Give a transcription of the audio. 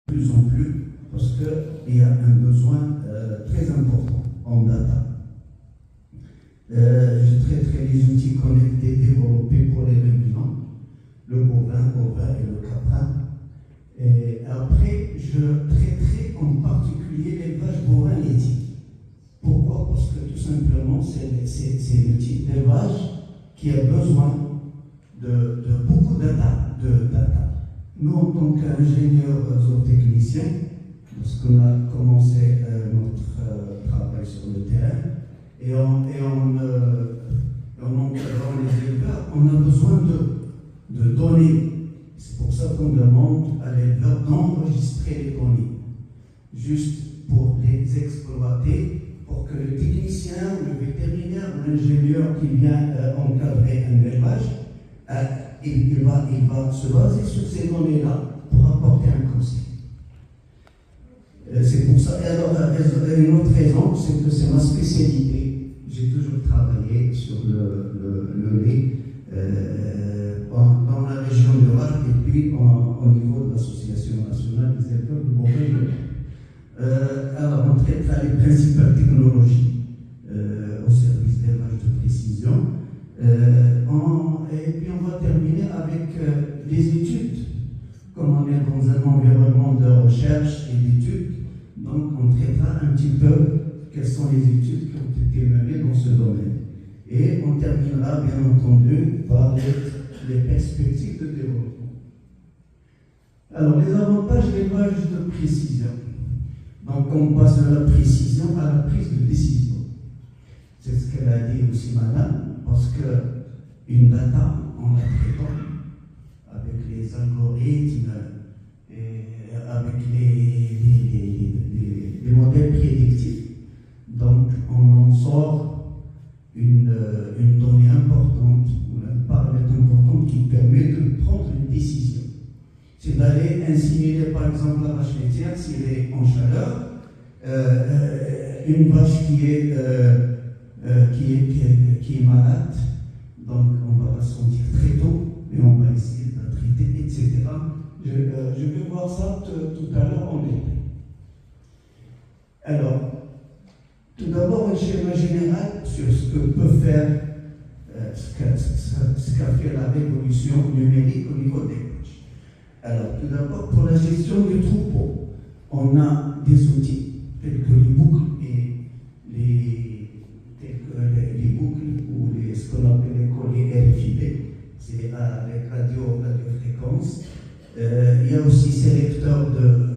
plus en plus, parce qu'il y a un besoin très important en data. Je traiterai les outils connectés développés pour les ruminants, le bovin et le caprin. Et après, je traiterai en particulier l'élevage bovin laitier. Pourquoi? Parce que tout simplement, c'est le type d'élevage qui a besoin de beaucoup de data. Nous, en tant qu'ingénieurs zootechniciens, lorsqu'on a commencé notre travail sur le terrain, et en encadrant les éleveurs, on a besoin de données. C'est pour ça qu'on demande à l'éleveur d'enregistrer les données, juste pour les exploiter, pour que le technicien, le vétérinaire ou l'ingénieur qui vient encadrer un élevage, il va se baser sur ces données-là pour apporter un conseil. C'est pour ça. Et alors, une autre raison, c'est que c'est ma spécialité. J'ai toujours travaillé sur le lait dans la région de Rache et puis au niveau de l'Association nationale des éleveurs de bovins et de lait. Alors, on traitera les principales technologies au service d'élevage de précision. Et puis on va terminer avec les études. Comme on est dans un environnement de recherche et d'études, donc on traitera un petit peu quelles sont les études qui ont été menées dans ce domaine. Et on terminera bien entendu par les perspectives de développement. Alors les avantages de l'élevage de précision. Donc on passe de la précision à la prise de décision. C'est ce qu'elle a dit aussi madame, parce que une data, en la traitant avec les algorithmes et avec les modèles prédictifs, donc on en sort une donnée importante, ou un paramètre important qui permet de prendre une décision. C'est d'aller inséminer par exemple la vache laitière s'il est en chaleur, une vache qui est malade. Donc, on va la sentir très tôt et on va essayer de la traiter, etc. Je vais voir ça tout à l'heure en détail. Alors, tout d'abord, un schéma général sur ce que peut faire, ce qu'a fait la révolution numérique au niveau des pages. Alors, tout d'abord, pour la gestion du troupeau, on a des outils tels que les boucles et les boucles ou ce qu'on appelle les colliers RFID, c'est avec radiofréquence. Il y a aussi ces lecteurs de